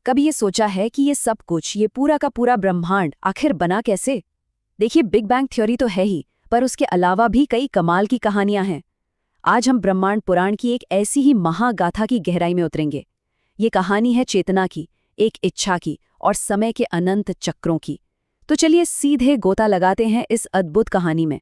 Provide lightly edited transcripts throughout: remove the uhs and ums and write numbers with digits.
कभी ये सोचा है कि ये सब कुछ, ये पूरा का पूरा ब्रह्मांड आखिर बना कैसे? देखिए, बिग बैंग थ्योरी तो है ही, पर उसके अलावा भी कई कमाल की कहानियां हैं। आज हम ब्रह्मांड पुराण की एक ऐसी ही महागाथा की गहराई में उतरेंगे। ये कहानी है चेतना की, एक इच्छा की और समय के अनंत चक्रों की। तो चलिए सीधे गोता लगाते हैं इस अद्भुत कहानी में।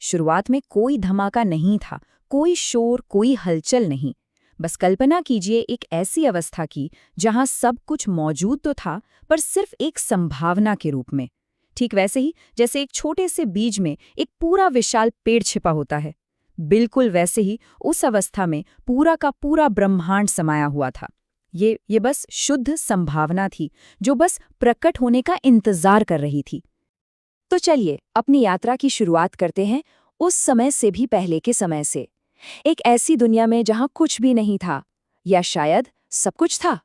शुरुआत में कोई धमाका नहीं था, कोई शोर, कोई हलचल नहीं। बस कल्पना कीजिए एक ऐसी अवस्था की जहां सब कुछ मौजूद तो था, पर सिर्फ एक संभावना के रूप में। ठीक वैसे ही जैसे एक छोटे से बीज में एक पूरा विशाल पेड़ छिपा होता है, बिल्कुल वैसे ही उस अवस्था में पूरा का पूरा ब्रह्मांड समाया हुआ था। ये बस शुद्ध संभावना थी, जो बस प्रकट होने का इंतजार कर रही थी। तो चलिए अपनी यात्रा की शुरुआत करते हैं उस समय से भी पहले के समय से, एक ऐसी दुनिया में जहां कुछ भी नहीं था, या शायद सब कुछ था।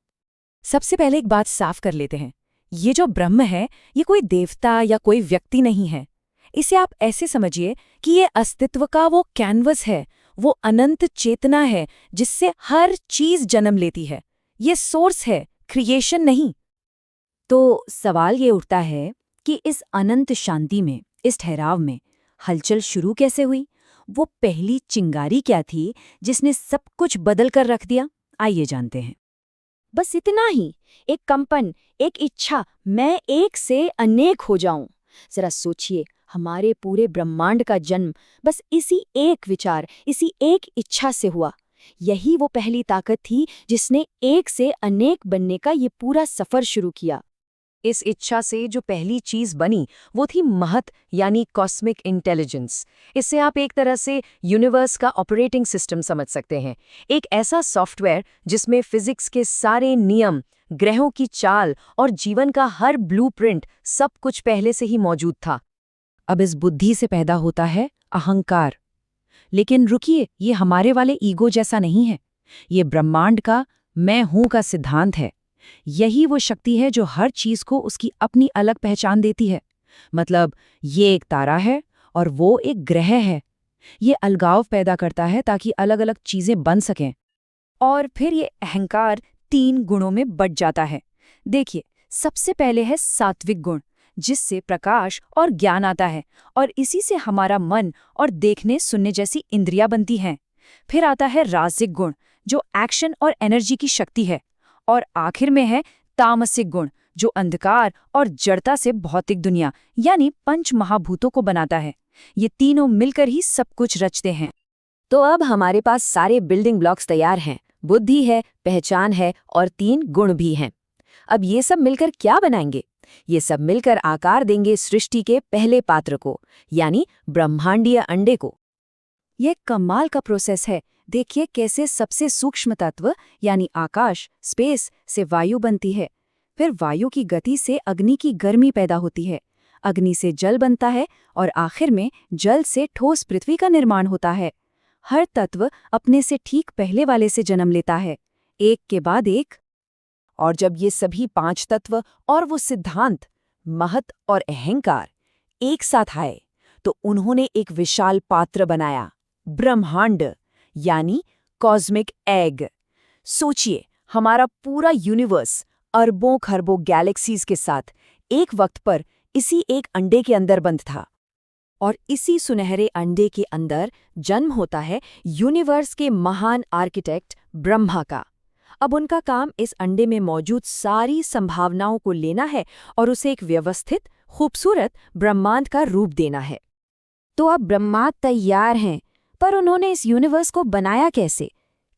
सबसे पहले एक बात साफ कर लेते हैं, ये जो ब्रह्म है, ये कोई देवता या कोई व्यक्ति नहीं है। इसे आप ऐसे समझिए कि ये अस्तित्व का वो कैनवस है, वो अनंत चेतना है जिससे हर चीज जन्म लेती है। ये सोर्स है, क्रिएशन नहीं। तो सवाल ये उठता है कि इस अनंत शांति में, इस ठहराव में हलचल शुरू कैसे हुई? वो पहली चिंगारी क्या थी जिसने सब कुछ बदल कर रख दिया? आइए जानते हैं। बस इतना ही, एक कंपन, एक इच्छा, मैं एक से अनेक हो जाऊं। जरा सोचिए, हमारे पूरे ब्रह्मांड का जन्म बस इसी एक विचार, इसी एक इच्छा से हुआ। यही वो पहली ताकत थी जिसने एक से अनेक बनने का ये पूरा सफर शुरू किया। इस इच्छा से जो पहली चीज बनी वो थी महत, यानी कॉस्मिक इंटेलिजेंस। इससे आप एक तरह से यूनिवर्स का ऑपरेटिंग सिस्टम समझ सकते हैं। एक ऐसा सॉफ्टवेयर जिसमें फिजिक्स के सारे नियम, ग्रहों की चाल और जीवन का हर ब्लूप्रिंट, सब कुछ पहले से ही मौजूद था। अब इस बुद्धि से पैदा होता है अहंकार। लेकिन रुकिए, ये हमारे वाले ईगो जैसा नहीं है। ये ब्रह्मांड का मैं हूं का सिद्धांत है। यही वो शक्ति है जो हर चीज को उसकी अपनी अलग पहचान देती है। मतलब ये एक तारा है और वो एक ग्रह है। ये अलगाव पैदा करता है ताकि अलग अलग चीजें बन सकें। और फिर ये अहंकार 3 गुणों में बट जाता है। देखिए, सबसे पहले है सात्विक गुण, जिससे प्रकाश और ज्ञान आता है, और इसी से हमारा मन और देखने सुनने जैसी इंद्रियां बनती हैं। फिर आता है राजसिक गुण, जो एक्शन और एनर्जी की शक्ति है। और आखिर में है तामसिक गुण, जो अंधकार और जड़ता से भौतिक दुनिया यानी पंच महाभूतों को बनाता है। ये तीनों मिलकर ही सब कुछ रचते हैं। तो अब हमारे पास सारे बिल्डिंग ब्लॉक्स तैयार हैं। बुद्धि है, पहचान है और 3 गुण भी हैं। अब ये सब मिलकर क्या बनाएंगे? ये सब मिलकर आकार देंगे सृष्टि के पहले पात्र को, यानी ब्रह्मांडीय अंडे को। यह कमाल का प्रोसेस है। देखिए कैसे सबसे सूक्ष्म तत्व यानी आकाश, स्पेस से वायु बनती है। फिर वायु की गति से अग्नि की गर्मी पैदा होती है, अग्नि से जल बनता है और आखिर में जल से ठोस पृथ्वी का निर्माण होता है। हर तत्व अपने से ठीक पहले वाले से जन्म लेता है, एक के बाद एक। और जब ये सभी 5 तत्व और वो सिद्धांत, महत और अहंकार, एक साथ आए, तो उन्होंने एक विशाल पात्र बनाया, ब्रह्मांड, यानी कॉस्मिक एग। सोचिए, हमारा पूरा यूनिवर्स अरबों खरबों गैलेक्सीज के साथ एक वक्त पर इसी एक अंडे के अंदर बंद था। और इसी सुनहरे अंडे के अंदर जन्म होता है यूनिवर्स के महान आर्किटेक्ट ब्रह्मा का। अब उनका काम इस अंडे में मौजूद सारी संभावनाओं को लेना है और उसे एक व्यवस्थित, खूबसूरत ब्रह्मांड का रूप देना है। तो अब ब्रह्मांड तैयार हैं, पर उन्होंने इस यूनिवर्स को बनाया कैसे?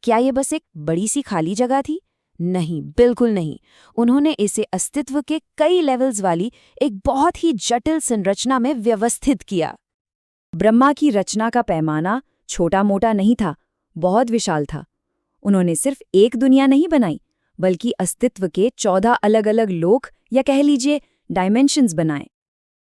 क्या ये बस एक बड़ी सी खाली जगह थी? नहीं, बिल्कुल नहीं। उन्होंने इसे अस्तित्व के कई लेवल्स वाली एक बहुत ही जटिल संरचना में व्यवस्थित किया। ब्रह्मा की रचना का पैमाना छोटा मोटा नहीं था, बहुत विशाल था। उन्होंने सिर्फ एक दुनिया नहीं बनाई, बल्कि अस्तित्व के 14 अलग अलग लोक, या कह लीजिए डायमेंशंस बनाए।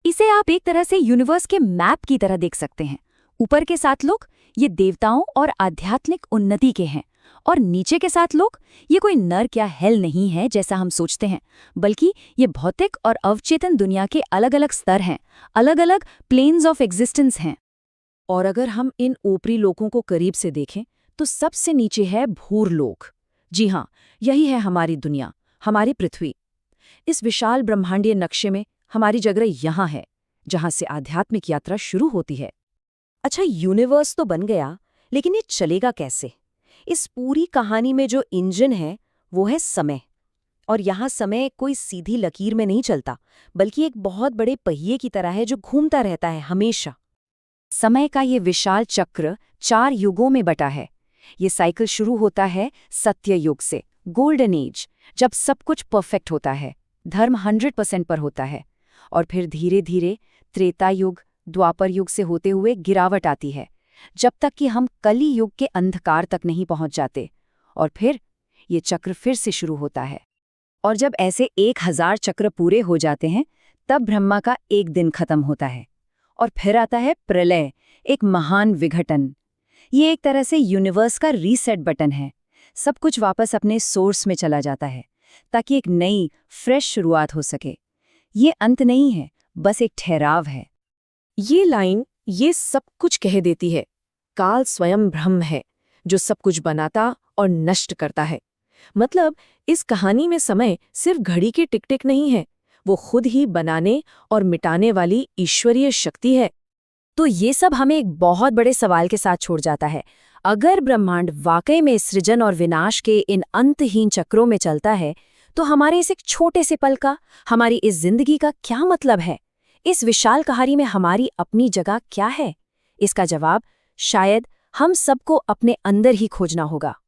इसे आप एक तरह से यूनिवर्स के मैप की तरह देख सकते हैं। ऊपर के 7 लोक ये देवताओं और आध्यात्मिक उन्नति के हैं, और नीचे के 7 लोक ये कोई नर्क या हेल नहीं है जैसा हम सोचते हैं, बल्कि ये भौतिक और अवचेतन दुनिया के अलग अलग स्तर हैं, अलग अलग प्लेन्स ऑफ एग्जिस्टेंस हैं। और अगर हम इन ऊपरी लोकों को करीब से देखें तो सबसे नीचे है भूरलोक। जी हाँ, यही है हमारी दुनिया, हमारी पृथ्वी। इस विशाल ब्रह्मांडीय नक्शे में हमारी जगह यहाँ है, जहाँ से आध्यात्मिक यात्रा शुरू होती है। अच्छा, यूनिवर्स तो बन गया, लेकिन ये चलेगा कैसे? इस पूरी कहानी में जो इंजन है वो है समय। और यहाँ समय कोई सीधी लकीर में नहीं चलता, बल्कि एक बहुत बड़े पहिए की तरह है जो घूमता रहता है हमेशा। समय का ये विशाल चक्र 4 युगों में बटा है। ये साइकिल शुरू होता है सत्य युग से, गोल्डन एज, जब सब कुछ परफेक्ट होता है, धर्म 100% पर होता है। और फिर धीरे धीरे त्रेता युग, द्वापर युग से होते हुए गिरावट आती है, जब तक कि हम कली युग के अंधकार तक नहीं पहुंच जाते। और फिर ये चक्र फिर से शुरू होता है। और जब ऐसे 1000 चक्र पूरे हो जाते हैं, तब ब्रह्मा का एक दिन खत्म होता है। और फिर आता है प्रलय, एक महान विघटन। ये एक तरह से यूनिवर्स का रीसेट बटन है। सब कुछ वापस अपने सोर्स में चला जाता है, ताकि एक नई, फ्रेश शुरुआत हो सके। ये अंत नहीं है, बस एक ठहराव है। ये लाइन ये सब कुछ कह देती है। काल स्वयं ब्रह्म है, जो सब कुछ बनाता और नष्ट करता है। मतलब इस कहानी में समय सिर्फ घड़ी की टिक-टिक नहीं है, वो खुद ही बनाने और मिटाने वाली ईश्वरीय शक्ति है। तो ये सब हमें एक बहुत बड़े सवाल के साथ छोड़ जाता है। अगर ब्रह्मांड वाकई में सृजन और विनाश के इन अंतहीन चक्रों में चलता है, तो हमारे इस एक छोटे से पल का, हमारी इस जिंदगी का क्या मतलब है? इस विशाल कहानी में हमारी अपनी जगह क्या है? इसका जवाब शायद हम सबको अपने अंदर ही खोजना होगा।